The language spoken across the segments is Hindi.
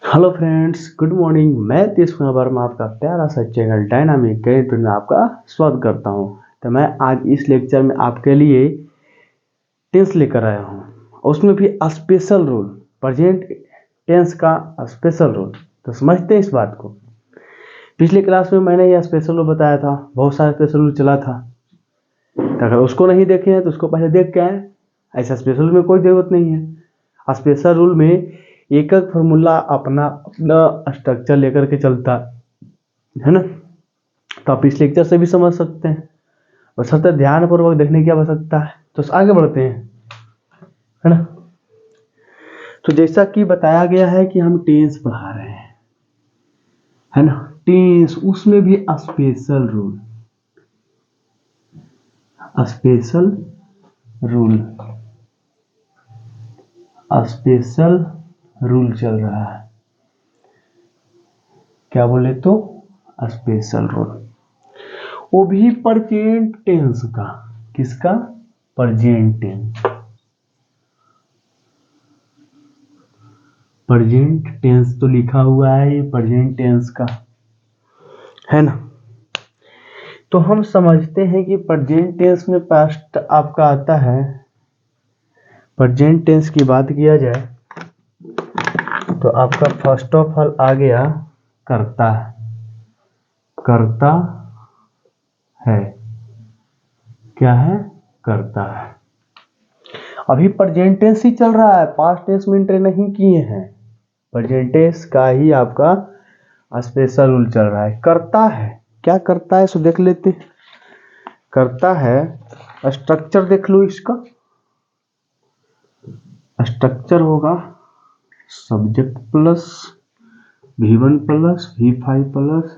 Hello friends, good morning. मैं तीस कुमार वर्मा आपका प्यारा सा चैनल डायनामिक कैरियर में आपका स्वागत करता हूं। तो मैं आज इस लेक्चर में आपके लिए टेंस लेकर आया हूं, उसमें भी स्पेशल रूल, प्रेजेंट टेंस का स्पेशल रूल। तो समझते हैं इस बात को। पिछले क्लास में मैंने यह स्पेशल रूल बताया था, बहुत सारा स्पेशल रूल चला था। तो अगर उसको नहीं देखे हैं तो उसको पहले देख के आए। ऐसा स्पेशल रूल में कोई ज़रूरत नहीं है। स्पेशल रूल में एक एक फार्मूला अपना अपना स्ट्रक्चर लेकर के चलता है ना। तो आप इस लेक्चर से भी समझ सकते हैं, और सबसे ध्यानपूर्वक देखने की आवश्यकता है। तो आगे बढ़ते हैं, है ना। तो जैसा कि बताया गया है कि हम टेंस पढ़ा रहे हैं, है ना। टेंस, उसमें भी special rule, special rule, special rule चल रहा है। क्या बोले तो स्पेशल रूल, वो भी प्रेजेंट टेंस का। किसका? Present tense. प्रेजेंट टेंस तो लिखा हुआ है, ये प्रेजेंट टेंस का है ना। तो हम समझते हैं कि प्रेजेंट टेंस में पास्ट आपका आता है। प्रेजेंट टेंस की बात किया जाए तो आपका फर्स्ट ऑफ ऑल आ गया करता है। करता है, क्या है? करता है। अभी प्रेजेंट टेंस ही चल रहा है, पास्ट टेंस में एंटर नहीं किए हैं। प्रेजेंट टेंस का ही आपका स्पेशल रूल चल रहा है। करता है, क्या करता है सो देख लेते। करता है, स्ट्रक्चर देख लो इसका। स्ट्रक्चर होगा subject plus V1 plus V5 plus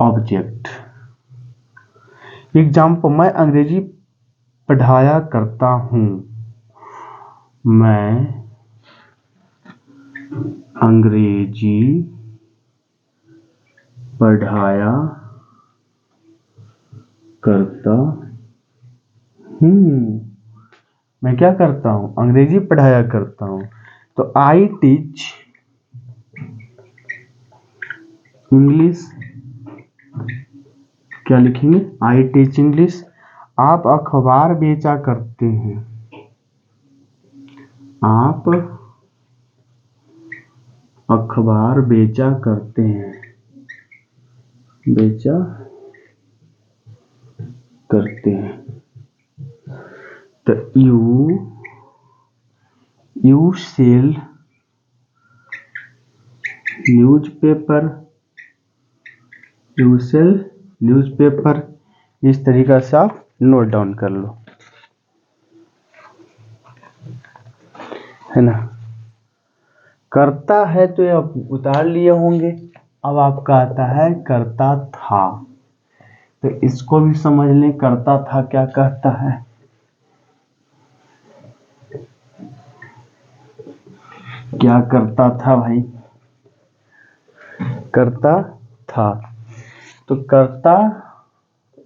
object. Example, मैं अंग्रेजी पढ़ाया करता हूँ। मैं अंग्रेजी पढ़ाया करता हूँ। मैं क्या करता हूँ? अंग्रेजी पढ़ाया करता हूँ। तो आई टीच इंग्लिश, क्या लिखेंगे? I teach English. आप अखबार बेचा करते हैं। आप अखबार बेचा करते हैं, बेचा करते हैं। तो you sell newspaper, you sell newspaper. इस तरीका से आप नोट डाउन कर लो, है ना। करता है तो ये आप उतार लिए होंगे। अब आपका आता है करता था। तो इसको भी समझ लें, करता था क्या कहता है। क्या करता था भाई? करता था। तो करता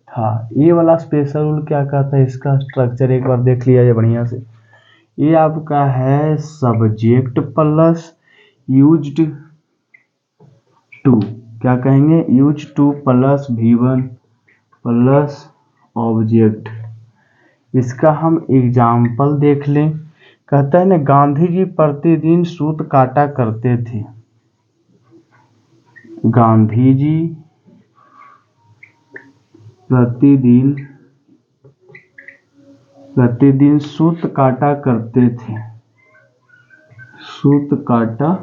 था, ये वाला स्पेशल रूल क्या कहता है? इसका स्ट्रक्चर एक बार देख लिया जाए बढ़िया से। ये आपका है सब्जेक्ट प्लस यूज्ड टू, क्या कहेंगे? Use two plus V1 plus object. इसका हम एग्जाम्पल देख लें। कहता है ना, गांधी जी प्रतिदिन सूत काटा करते थे। गांधी जी प्रतिदिन प्रतिदिन सूत काटा करते थे। सूत काटा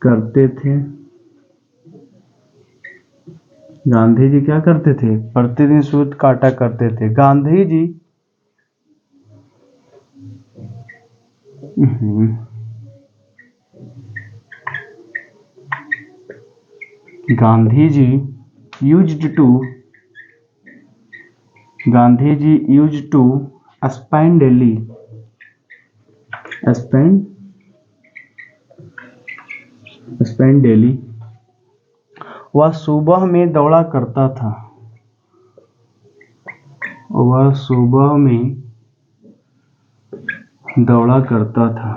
करते थे। गांधी जी क्या करते थे? प्रतिदिन सूत काटा करते थे। Gandhi ji Gandhi ji used to, Gandhi ji used to spend daily, spend daily. वह सुबह में दौड़ा करता था। वह सुबह में दौड़ा करता था।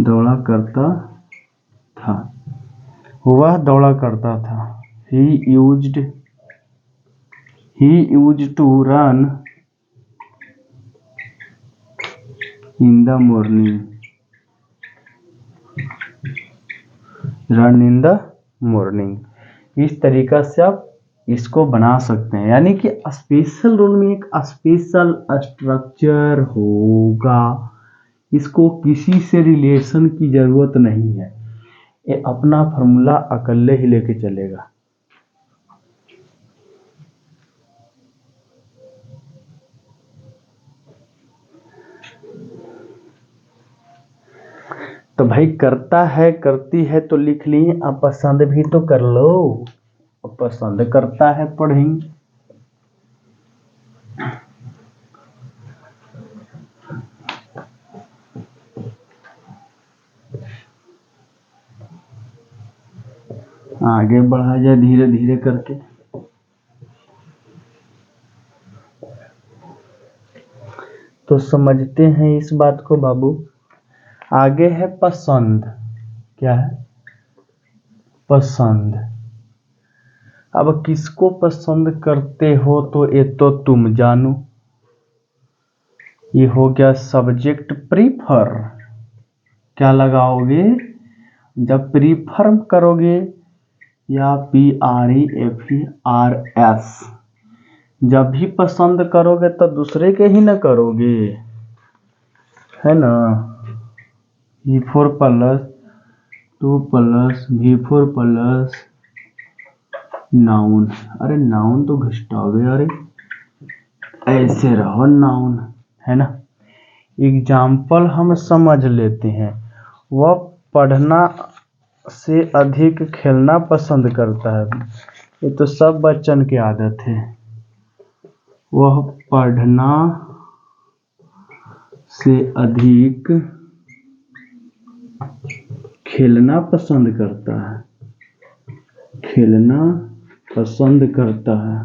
दौड़ा करता था, वह दौड़ा करता था। He used to run in the morning. Run in the morning. इस तरीका से आप इसको बना सकते हैं, यानी कि स्पेशल रोल में एक स्पेशल स्ट्रक्चर होगा, इसको किसी से रिलेशन की जरूरत नहीं है, ये अपना फॉर्मूला अकेले ही लेके चलेगा। तो भाई करता है करती है तो लिख ली, अब पसंद भी तो कर लो, अब पसंद करता है पढ़ेंगे। आगे बढ़ा जाए धीरे धीरे करके। तो समझते हैं इस बात को बाबू। आगे है पसंद। क्या है? पसंद। अब किसको पसंद करते हो तो ये तो तुम जानो, ये हो गया सब्जेक्ट प्रीफर। क्या लगाओगे जब प्रीफर करोगे, या PREFERS, जब भी पसंद करोगे तो दूसरे के ही ना करोगे, है ना। E4 plus 2 plus V4 plus noun. अरे नाउन तो घटाओगे, अरे ऐसे रहो नाउन, है ना। एग्जाम्पल हम समझ लेते हैं। वह पढ़ना से अधिक खेलना पसंद करता है, ये तो सब बच्चन की आदत है। वह पढ़ना से अधिक खेलना पसंद करता है, खेलना पसंद करता है,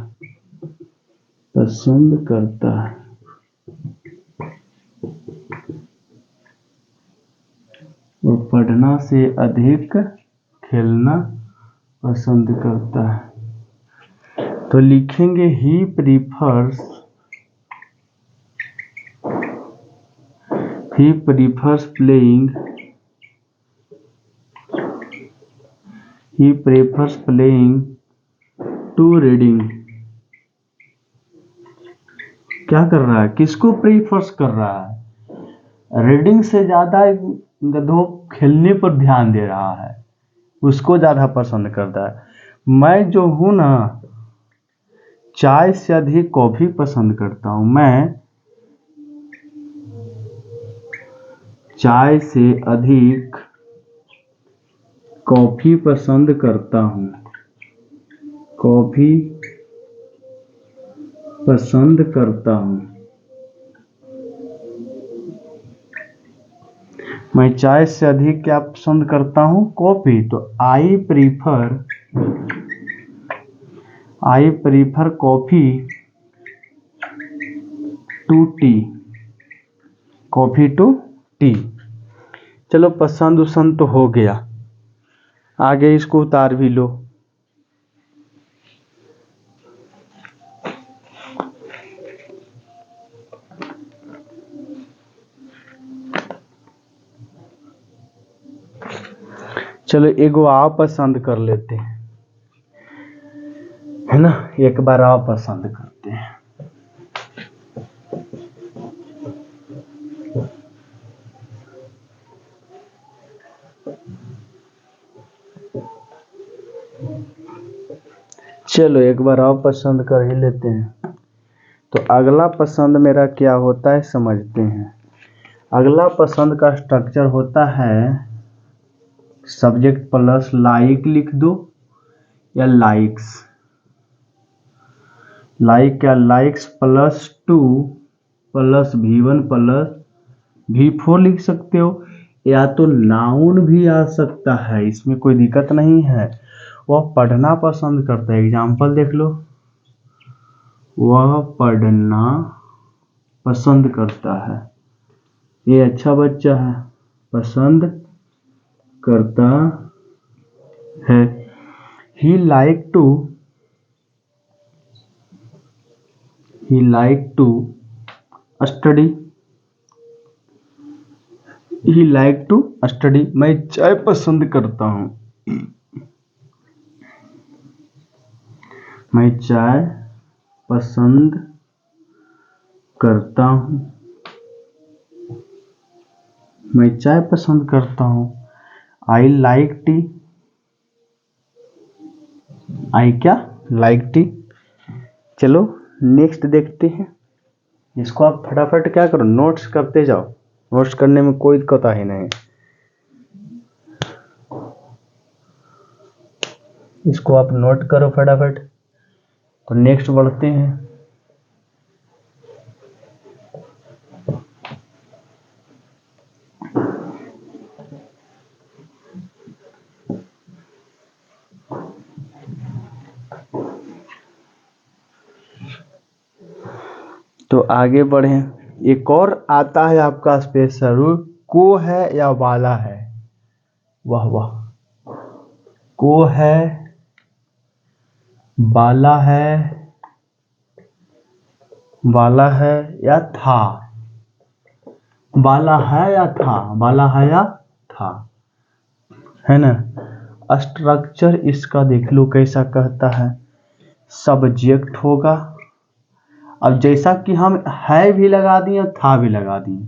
पसंद करता है। वो पढ़ना से अधिक खेलना पसंद करता है, तो लिखेंगे ही प्रीफर्स playing to reading। क्या कर रहा है? किसको प्रीफर्स कर रहा है? रीडिंग से ज्यादा गधों खेलने पर ध्यान दे रहा है, उसको ज्यादा पसंद करता है। मैं जो हूं ना, चाय से अधिक कॉफी पसंद करता हूं। मैं चाय से अधिक कॉफी पसंद करता हूं, कॉफी पसंद करता हूं। मैं चाय से अधिक क्या पसंद करता हूं? कॉफी। तो I prefer coffee to tea, coffee to tea. चलो पसंद उसंद तो हो गया, आगे इसको उतार भी लो। चलो एगो आप पसंद कर लेते हैं, है ना। एक बार आप पसंद करते हैं। चलो एक बार आप पसंद कर ही लेते हैं। तो अगला पसंद मेरा क्या होता है समझते हैं। अगला पसंद का स्ट्रक्चर होता है सब्जेक्ट प्लस लाइक लिख दो, या लाइक्स, लाइक या likes plus 2 plus V1 plus V4 लिख सकते हो, या तो नाउन भी आ सकता है, इसमें कोई दिक्कत नहीं है। वह पढ़ना पसंद करता है, एग्जाम्पल देख लो। वह पढ़ना पसंद करता है, ये अच्छा बच्चा है, पसंद करता है। He like to study. He like to study. मैं चाय पसंद करता हूँ। मैं चाय पसंद करता हूँ। मैं चाय पसंद करता हूँ। I like T. आई क्या लाइक टी। चलो नेक्स्ट देखते हैं। इसको आप फटाफट क्या करो, नोट्स करते जाओ। नोट्स करने में कोई दिक्कत ही नहीं। इसको आप नोट करो फटाफट। तो नेक्स्ट बढ़ते हैं। तो आगे बढ़े। एक और आता है आपका स्पेशल रूल, को है या वाला है। वाह वाह। को है, वाला है, वाला है या था। वाला है या था, वाला है या था, है ना। स्ट्रक्चर इसका देख लो कैसा कहता है। सब्जेक्ट होगा। अब जैसा कि हम है भी लगा दिए और था भी लगा दिए,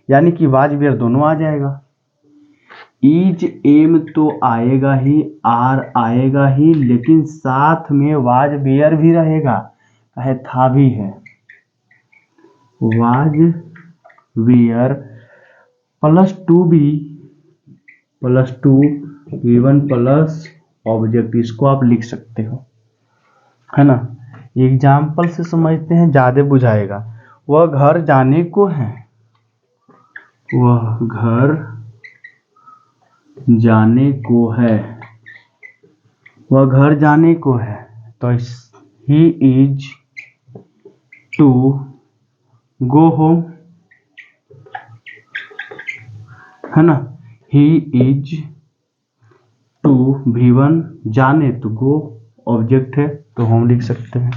यानी कि वाज वेयर दोनों आ जाएगा। इज एम तो आएगा ही, आर आएगा ही, लेकिन साथ में वाज वेयर भी रहेगा, चाहे था भी है। Was were plus to be plus to V one plus object, इसको आप लिख सकते हो, है ना। एग्जाम्पल से समझते हैं, ज्यादा बुझाएगा। वह घर जाने को है। वह घर जाने को है। वह घर जाने को है। तो he is to go home, है ना। ही इज टू वी1 जाने, तो गो ऑब्जेक्ट है तो होम लिख सकते हैं।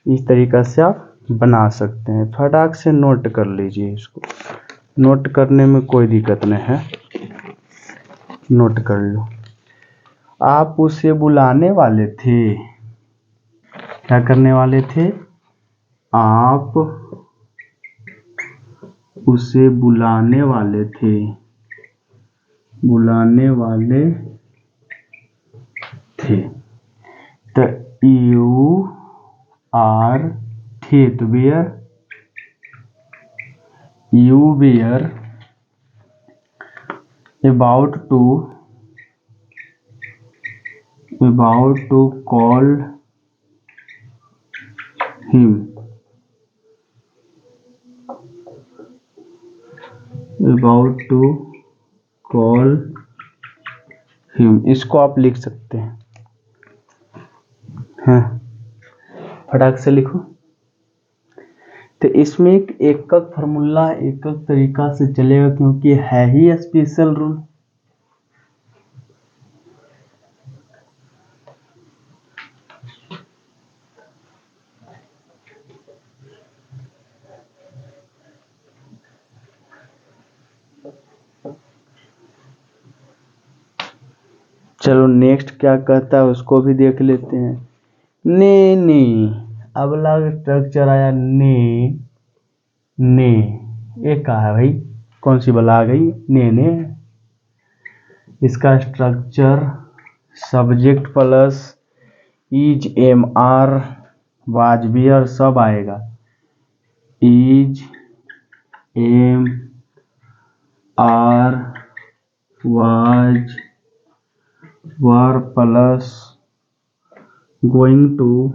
इस तरीका से आप बना सकते हैं। फटाक से नोट कर लीजिए। इसको नोट करने में कोई दिक्कत नहीं है, नोट कर लो। आप उसे बुलाने वाले थे। क्या करने वाले थे, आप उसे बुलाने वाले थे। बुलाने वाले थे। तो यू आर थे, तो were, you were about to call him, about to call him, इसको आप लिख सकते हैं। हाँ, फटाक से लिखो। तो इसमें एक एकक फार्मूला एकक तरीका से चलेगा, क्योंकि है ही स्पेशल रूल। चलो नेक्स्ट क्या कहता है उसको भी देख लेते हैं। ने ने, अब अलग स्ट्रक्चर आया। ने ने, ये कहा है भाई, कौन सी बला आ गई, ने ने। इसका structure subject plus is am are was were सब आएगा। Is am are was were plus going to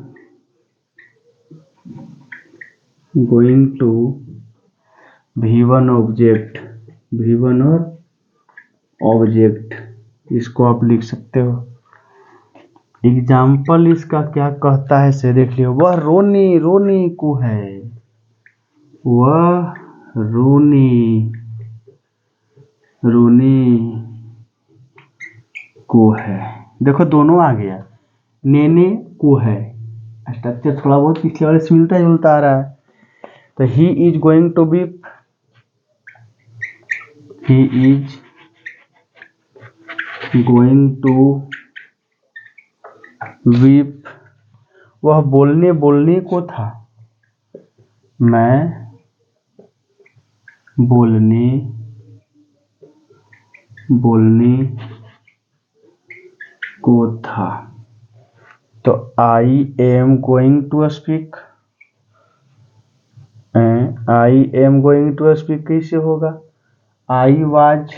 V one object, V one और ऑब्जेक्ट, इसको आप लिख सकते हो। एग्जाम्पल इसका क्या कहता है से देख लियो। वह रोनी, रोनी को है। वह रोनी, रोनी को है। देखो दोनों आ गया, नेने को है। स्ट्रक्चर थोड़ा बहुत पिछले वाले से मिलता जुलता आ रहा है। तो he is going to be, he is going to weep, वह बोलने को था। मैं बोलने को था। तो I am going to speak, I am going to speak कैसे होगा? I was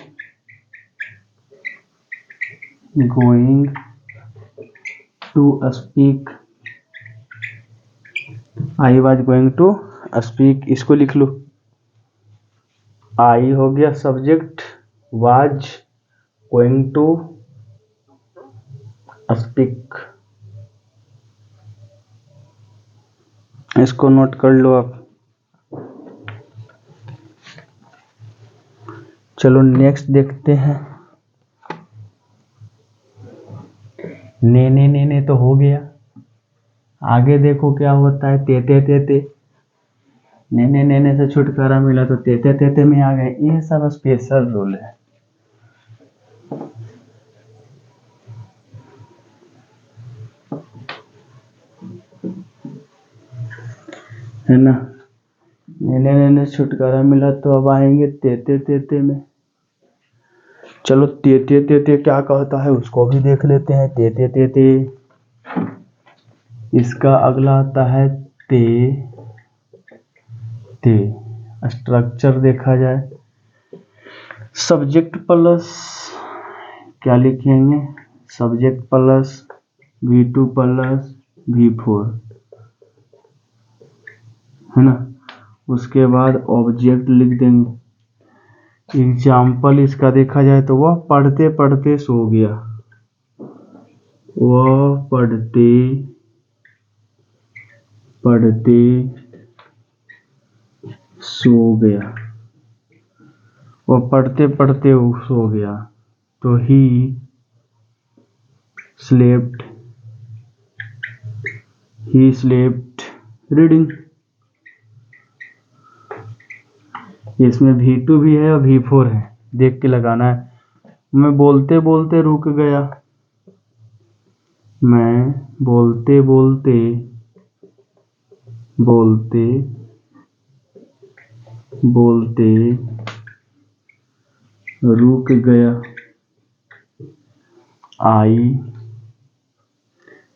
going to speak, I was going to speak, इसको लिख लो। आई हो गया subject, was going to speak, इसको नोट कर लो आप। चलो नेक्स्ट देखते हैं। ने तो हो गया। आगे देखो क्या होता है, ते ने से छुटकारा मिला तो ते में आ गए। ये सब स्पेशल रूल है ना। ने छुटकारा मिला तो अब आएंगे ते में। चलो ते क्या कहता है उसको भी देख लेते हैं। ते इसका अगला आता है ते। स्ट्रक्चर देखा जाए, सब्जेक्ट प्लस क्या लिखेंगे, subject plus V2 plus V4 है ना। उसके बाद ऑब्जेक्ट लिख देंगे। एग्जाम्पल इसका देखा जाए तो वह पढ़ते पढ़ते सो गया, वह पढ़ते पढ़ते सो गया, वह पढ़ते पढ़ते सो गया। तो ही स्लेप्ट रीडिंग। इसमें V2 भी है और V4 है, देख के लगाना है। मैं बोलते बोलते रुक गया, मैं बोलते बोलते रुक गया। आई,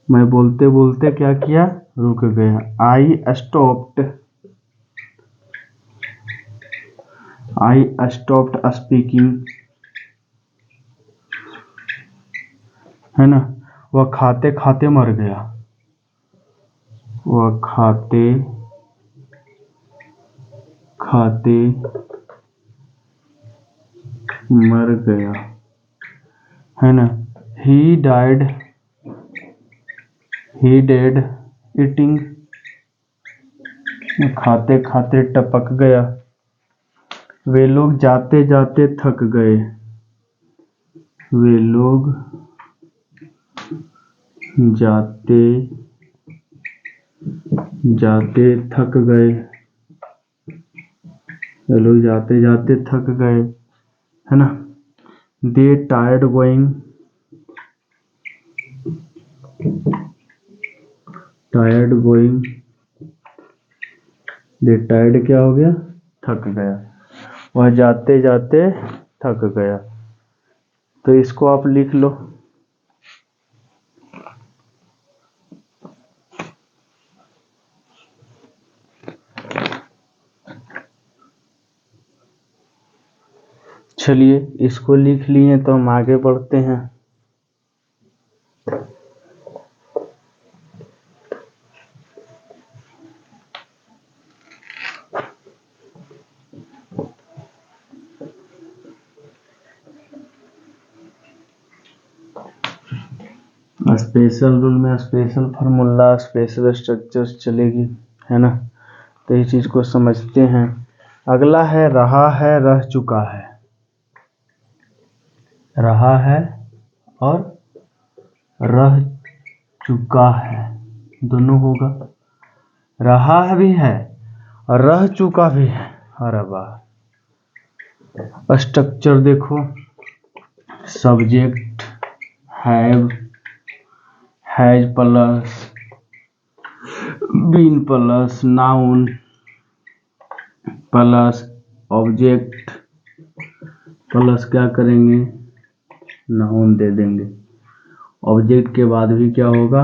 मैं बोलते बोलते क्या किया, रुक गया। आई स्टॉप्ड स्पीकिंग है ना। वह खाते खाते मर गया, वह खाते खाते मर गया है ना। ही डाइड ईटिंग, खाते खाते टपक गया। वे लोग जाते जाते थक गए, वे लोग जाते जाते थक गए, वे लोग जाते जाते थक गए है ना। दे टायर्ड गोइंग दे टायर्ड क्या हो गया, थक गया। वह जाते जाते थक गया, तो इसको आप लिख लो। चलिए इसको लिख लिए तो हम आगे बढ़ते हैं। स्पेशल रूल में स्पेशल फार्मूला, स्पेशल स्ट्रक्चर्स चलेगी है ना। तो इस चीज को समझते हैं। अगला है रहा है, रह चुका है। रहा है और रह चुका है, दोनों होगा, रहा है भी है और रह चुका भी है। अरे वाह। स्ट्रक्चर देखो, subject have, has plus been plus noun plus object plus क्या करेंगे, नाउन दे देंगे। ऑब्जेक्ट के बाद भी क्या होगा,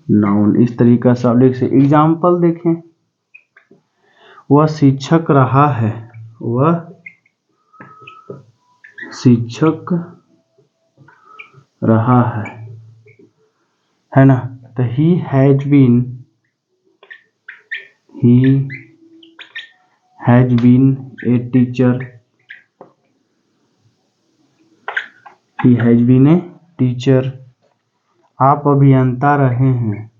नाउन। इस तरीका से लिख से। एग्जाम्पल देखें, वह शिक्षक रहा है, वह शिक्षक रहा है ना। तो he has been a teacher, he has been a teacher. आप अभियंता रहे हैं,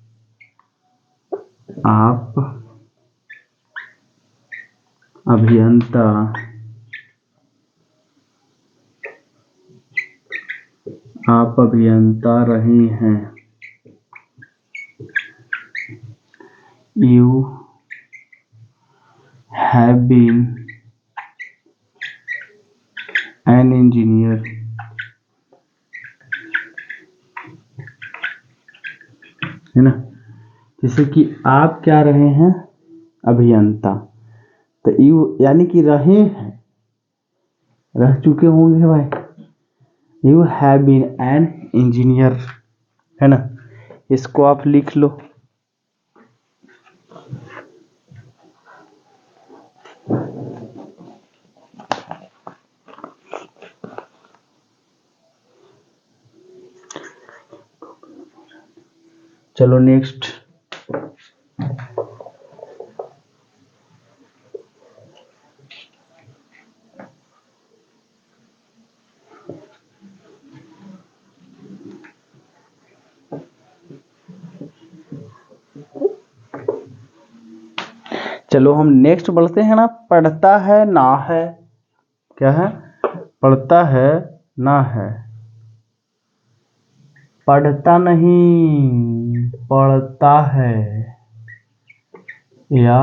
आप अभियंता रहे हैं। You have been an engineer, है ना। जैसे कि आप क्या रहे हैं, अभियंता। तो यू यानी कि रहे हैं, रह चुके होंगे भाई। You have been an engineer, है ना। इसको आप लिख लो। चलो नेक्स्ट। चलो हम नेक्स्ट बढ़ते हैं ना। पढ़ता है ना है, क्या है, पढ़ता है ना है। पढ़ता नहीं, पढ़ता है या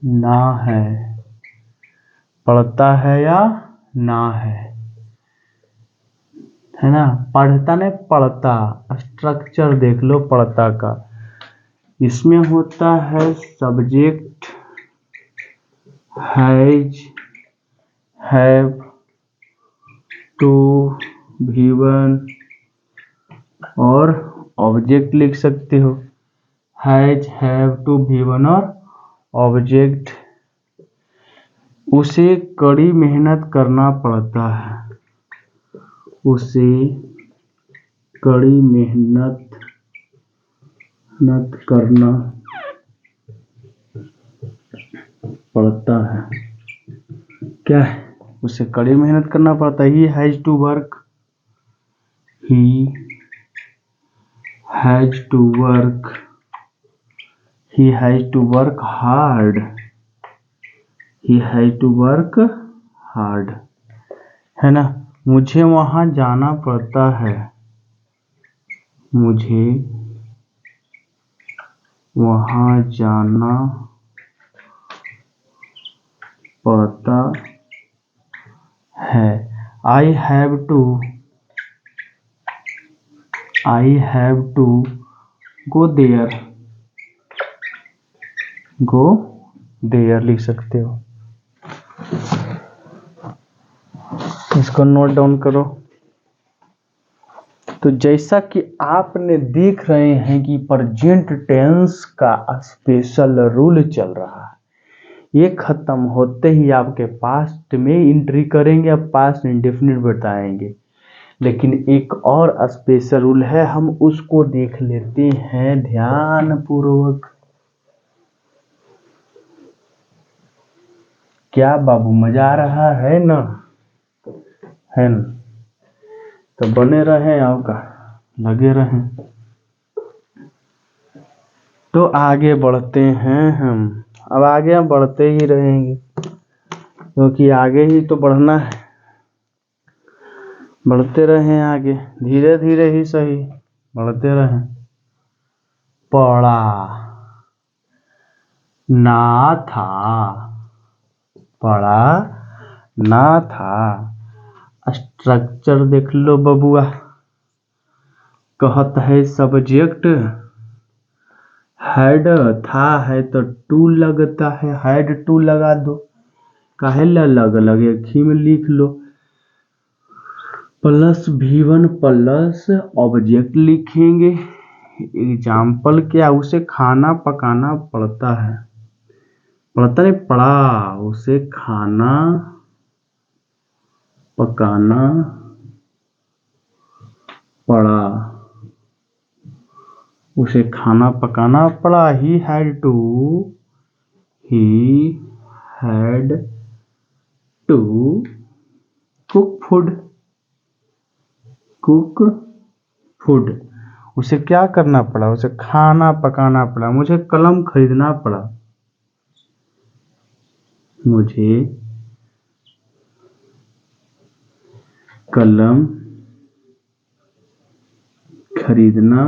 ना है, पढ़ता है या ना है ना। पढ़ता नहीं, पढ़ता। स्ट्रक्चर देख लो पढ़ता का। इसमें होता है subject has, have, to, given और ऑब्जेक्ट लिख सकते हो। हैज, हैव, टू, गिवन और ऑब्जेक्ट। उसे कड़ी मेहनत करना पड़ता है, उसे कड़ी मेहनत करना पड़ता है। क्या है, उसे कड़ी मेहनत करना पड़ता है। He has to work, he has to work, he has to work hard, he has to work hard, है ना। मुझे वहां जाना पड़ता है, मुझे वहां जाना पड़ता है। I have to go there लिख सकते हो। इसको नोट डाउन करो। तो जैसा कि आपने देख रहे हैं कि प्रेजेंट टेंस का स्पेशल रूल चल रहा है। ये खत्म होते ही आपके पास्ट में एंट्री करेंगे, अब पास्ट इंडेफिनिट बताएंगे। लेकिन एक और स्पेशल रूल है, हम उसको देख लेते हैं ध्यान पूर्वक। क्या बाबू, मजा आ रहा है ना, है ना। तो बने रहें, आपका लगे रहें। तो आगे बढ़ते हैं हम। अब आगे हम बढ़ते ही रहेंगे, क्योंकि आगे ही तो बढ़ना है। बढ़ते रहें आगे, धीरे धीरे ही सही बढ़ते रहें। पढ़ा, ना था, पढ़ा ना था। स्ट्रक्चर देख लो बबुआ, कहत है सब्जेक्ट, हेड था है तो टू लगता है, हेड टू लगा दो, काहे लग लगे खी में लिख लो। प्लस V1 प्लस ऑब्जेक्ट लिखेंगे। एग्जाम्पल क्या, उसे खाना पकाना पड़ता है, पड़ता नहीं पड़ा, उसे खाना पकाना पड़ा, उसे खाना पकाना पड़ा। He had to cook food, उसे क्या करना पड़ा, उसे खाना पकाना पड़ा। मुझे कलम खरीदना पड़ा, मुझे कलम खरीदना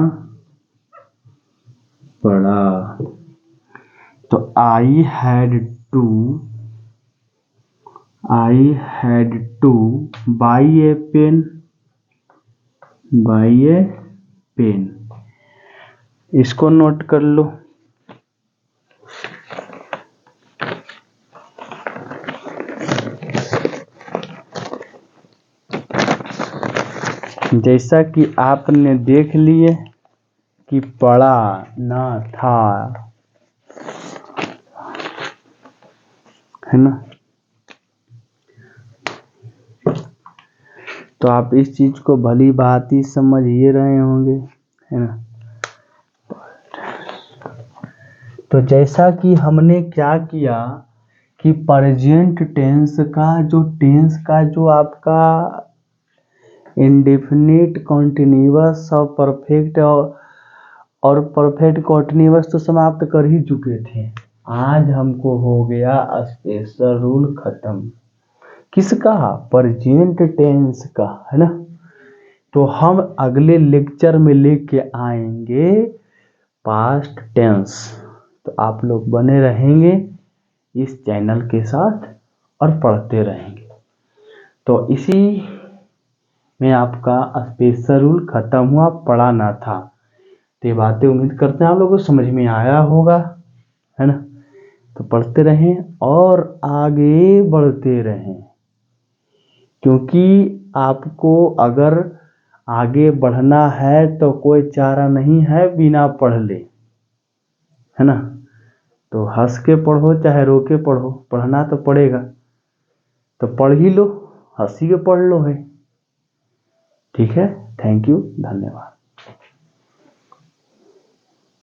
पड़ा। तो I had to buy a pen, इसको नोट कर लो। जैसा कि आपने देख लिए कि पढ़ा ना था, है ना। तो आप इस चीज को भली भांति समझ ही रहे होंगे, है ना। तो जैसा कि हमने क्या किया कि प्रेजेंट टेंस का जो आपका इंडेफिनिट कॉन्टिन्यूअस और परफेक्ट और परफेक्ट कॉन्टिन्यूअस तो समाप्त कर ही चुके थे। आज हमको हो गया स्पेशल रूल खत्म, किसका, प्रेजेंट टेंस का, है ना। तो हम अगले लेक्चर में लेके आएंगे पास्ट टेंस। तो आप लोग बने रहेंगे इस चैनल के साथ और पढ़ते रहेंगे। तो इसी में आपका स्पेशल रूल खत्म हुआ, पढ़ा ना था। तो ये बातें उम्मीद करते हैं आप लोगों को समझ में आया होगा, है ना। तो पढ़ते रहें और आगे बढ़ते रहें, क्योंकि आपको अगर आगे बढ़ना है तो कोई चारा नहीं है बिना पढ़ ले, है ना। तो हंस के पढ़ो चाहे रो के पढ़ो, पढ़ना तो पड़ेगा। तो पढ़ ही लो, हंसी के पढ़ लो है, ठीक है। थैंक यू, धन्यवाद।